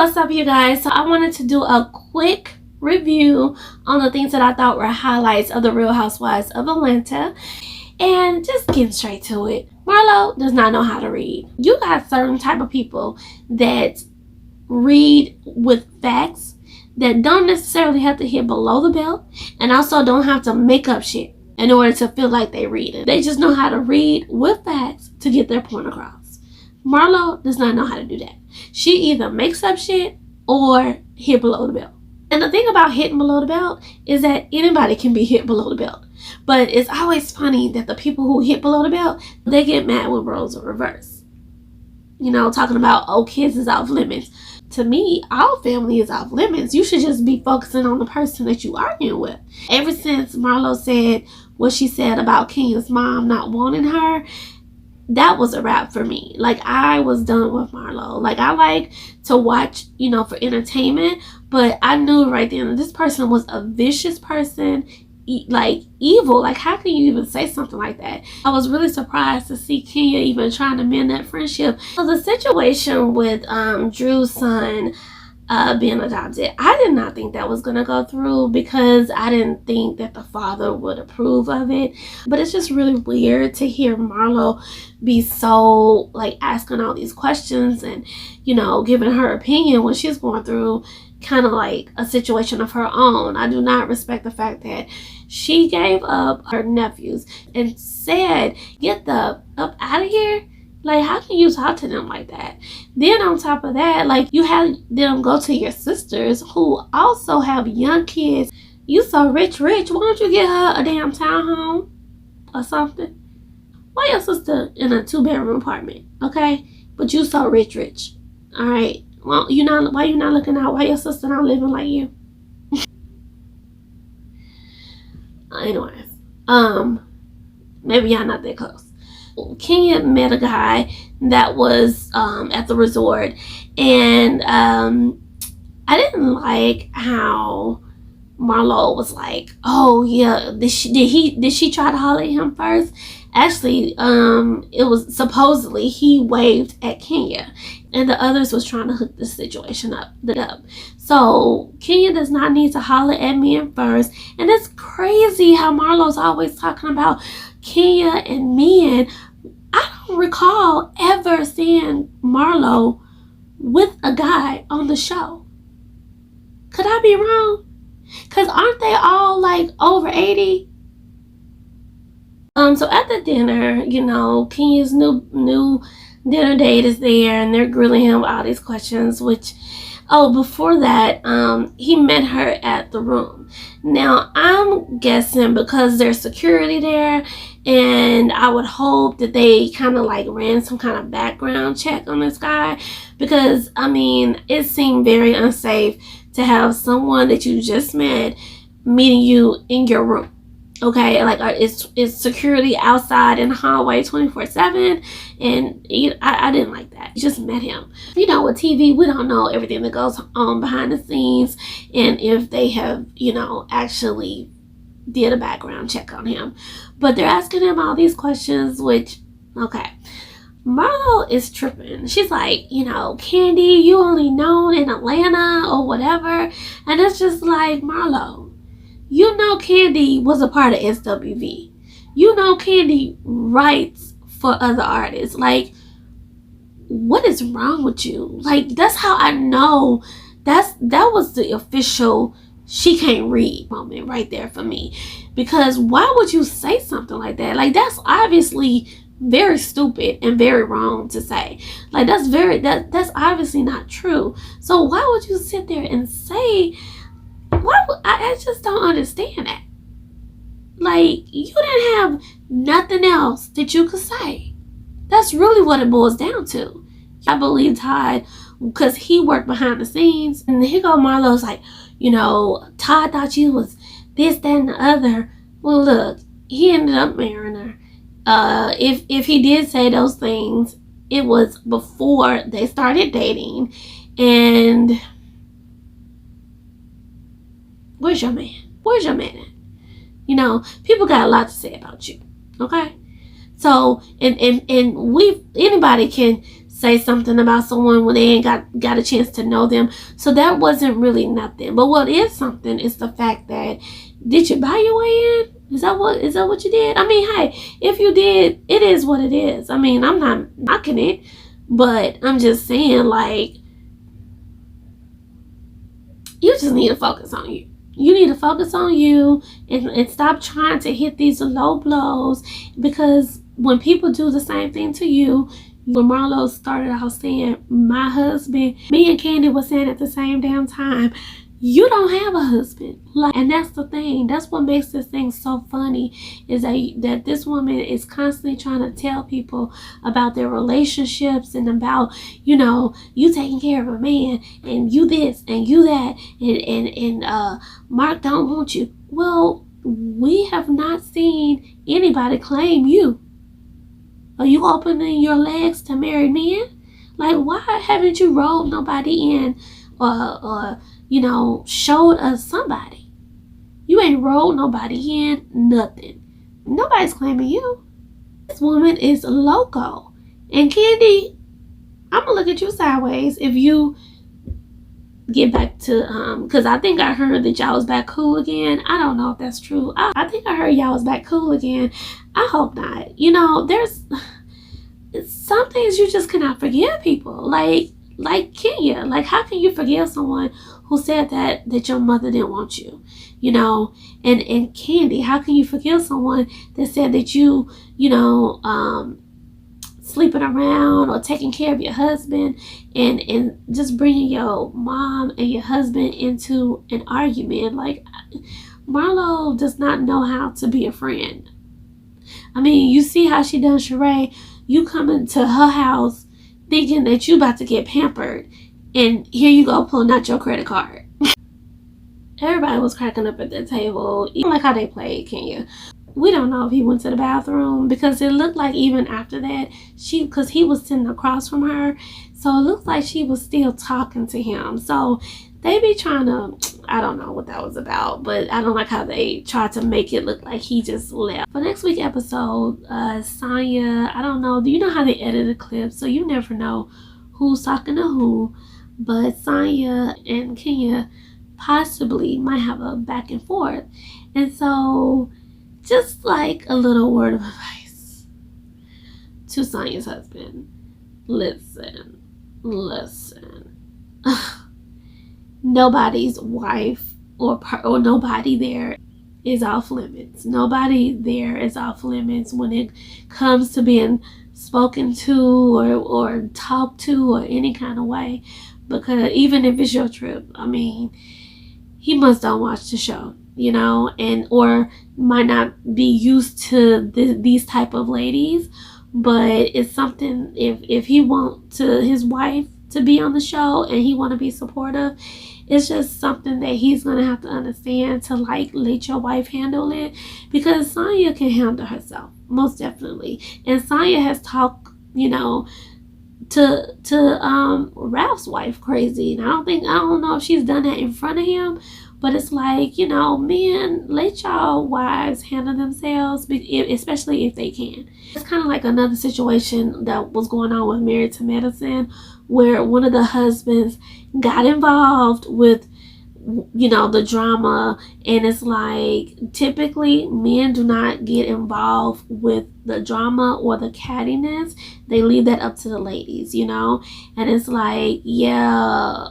What's up, you guys? So I wanted to do a quick review on the things that I thought were highlights of the Real Housewives of Atlanta, and just getting straight to it. Marlo does not know how to read. You got certain type of people that read with facts that don't necessarily have to hit below the belt, and also don't have to make up shit in order to feel like they read it. They just know how to read with facts to get their point across. Marlo does not know how to do that. She either makes up shit or hit below the belt. And the thing about hitting below the belt is that anybody can be hit below the belt. But it's always funny that the people who hit below the belt, they get mad when roles are reversed. You know, talking about, oh, kids is off limits. To me, all family is off limits. You should just be focusing on the person that you arguing with. Ever since Marlo said what she said about Kenya's mom not wanting her, that was a wrap for me. Like, I was done with Marlo. Like, I like to watch, you know, for entertainment, but I knew right then that this person was a vicious person, like evil. Like, how can you even say something like that? I was really surprised to see Kenya even trying to mend that friendship. So the situation with Drew's son being adopted, I did not think that was gonna go through because I didn't think that the father would approve of it. But it's just really weird to hear Marlo be so like asking all these questions and, you know, giving her opinion when she's going through kind of like a situation of her own. I do not respect the fact that she gave up her nephews and said, get the up out of here. Like, how can you talk to them like that? Then on top of that, like, you have them go to your sisters who also have young kids. You so rich. Why don't you get her a damn townhome or something? Why your sister in a 2-bedroom apartment, okay? But you so rich. All right. Well, why you not looking out? Why your sister not living like you? Anyways, maybe y'all not that close. Kenya met a guy that was at the resort, and I didn't like how Marlo was like, oh yeah, did she try to holler at him first? Actually, it was supposedly he waved at Kenya, and the others was trying to hook the situation up. So Kenya does not need to holler at men first, and it's crazy how Marlo's always talking about Kenya and men. I don't recall ever seeing Marlo with a guy on the show. Could I be wrong? Because aren't they all like over 80? So at the dinner, you know, Kenya's new dinner date is there, and they're grilling him with all these questions, which, oh, before that, he met her at the room. Now, I'm guessing because there's security there, and I would hope that they kind of like ran some kind of background check on this guy, because, I mean, it seemed very unsafe to have someone that you just met meeting you in your room. Okay, like it's security outside in the hallway 24/7, and I didn't like that. You just met him. You know, with TV, we don't know everything that goes on behind the scenes, and if they have, you know, actually did a background check on him. But they're asking him all these questions, which, okay. Marlo is tripping. She's like, you know, Candy, you only known in Atlanta or whatever, and it's just like, Marlo, you know Candy was a part of SWV. You know Candy writes for other artists. Like, what is wrong with you? Like, that's how I know that was the official she can't read moment right there for me. Because why would you say something like that? Like, that's obviously very stupid and very wrong to say. Like, that's obviously not true. So why would you sit there and say, I just don't understand that. Like, you didn't have nothing else that you could say. That's really what it boils down to. I believe Todd, because he worked behind the scenes, and here go Marlo's like, you know, Todd thought you was this, that, and the other. Well, look, he ended up marrying her. If he did say those things, it was before they started dating, and where's your man? Where's your man at? You know, people got a lot to say about you. Okay? So, and anybody can say something about someone when they ain't got a chance to know them. So that wasn't really nothing. But what is something is the fact that, did you buy your way in? Is that what you did? I mean, hey, if you did, it is what it is. I mean, I'm not knocking it, but I'm just saying, like, you just need to focus on you. You need to focus on you and stop trying to hit these low blows, because when people do the same thing to you, when Marlo started out saying, my husband, me and Candy was saying at the same damn time, you don't have a husband. Like, and that's the thing. That's what makes this thing so funny, is that this woman is constantly trying to tell people about their relationships and about, you taking care of a man and you this and you that and Mark don't want you. Well, we have not seen anybody claim you. Are you opening your legs to married men? Like, why haven't you rolled nobody in or showed us somebody? You ain't rolled nobody in, nothing. Nobody's claiming you. This woman is loco. And Candy, I'm gonna look at you sideways if you get back to because I think I heard that y'all was back cool again. I don't know if that's true. I think I heard y'all was back cool again. I hope not. There's some things you just cannot forgive people. Like Kenya. Like, how can you forgive someone who said that your mother didn't want you? And Candy, how can you forgive someone that said that you sleeping around or taking care of your husband and just bringing your mom and your husband into an argument? Like, Marlo does not know how to be a friend. I mean, you see how she done Sheree. You come into her house thinking that you about to get pampered, and here you go pulling out your credit card. Everybody was cracking up at the table, even like how they played Kenya. We don't know if he went to the bathroom, because it looked like even after that, because he was sitting across from her, so it looks like she was still talking to him. So they be trying to, I don't know what that was about, but I don't like how they tried to make it look like he just left. For next week's episode, Sonya, I don't know, do you know how they edit a clip? So you never know who's talking to who, but Sonya and Kenya possibly might have a back and forth. And so, just like a little word of advice to Sonya's husband, listen. Nobody's wife or nobody there is off limits. Nobody there is off limits when it comes to being spoken to or talked to or any kind of way. Because even if it's your trip, I mean, he must don't watch the show, and or might not be used to these type of ladies. But it's something, if he want his wife to be on the show and he want to be supportive, it's just something that he's gonna have to understand, to like let your wife handle it, because Sonya can handle herself, most definitely. And Sonya has talked, to Ralph's wife crazy, and I don't know if she's done that in front of him, but it's like, men, let y'all wives handle themselves, especially if they can. It's kind of like another situation that was going on with Married to Medicine, where one of the husbands got involved with the drama, and it's like, typically men do not get involved with the drama or the cattiness. They leave that up to the ladies, and it's like, yeah,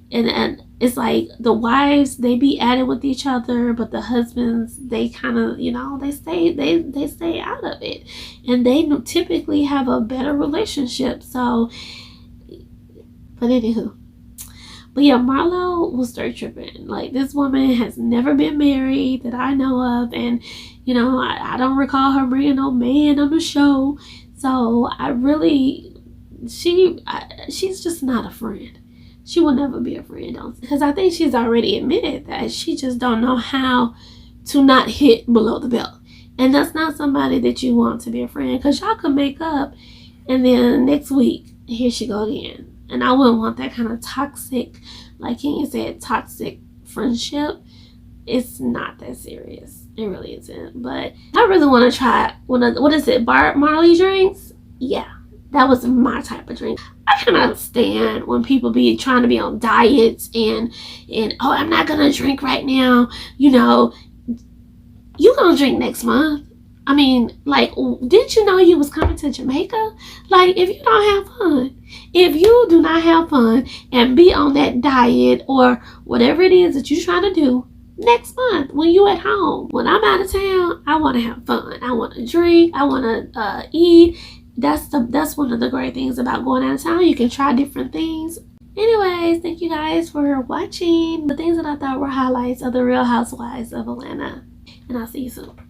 and it's like the wives, they be at it with each other, but the husbands, they kind of, they stay out of it, and they typically have a better relationship. So, but anywho. But yeah, Marlo was straight tripping. Like, this woman has never been married that I know of. And, I don't recall her bringing no man on the show. So she's just not a friend. She will never be a friend. Because I think she's already admitted that she just don't know how to not hit below the belt. And that's not somebody that you want to be a friend. Because y'all could make up, and then next week, here she go again. And I wouldn't want that kind of toxic, like Kenya said, toxic friendship. It's not that serious. It really isn't. But I really want to try, what is it, Marley drinks? Yeah. That was my type of drink. I cannot stand when people be trying to be on diets and oh, I'm not gonna drink right now. You know, you gonna drink next month. I mean, like, didn't you know you was coming to Jamaica? Like, if you don't have fun, if you do not have fun and be on that diet or whatever it is that you're trying to do next month when you at home, when I'm out of town, I want to have fun. I want to drink. I want to eat. That's one of the great things about going out of town. You can try different things. Anyways, thank you guys for watching the things that I thought were highlights of the Real Housewives of Atlanta. And I'll see you soon.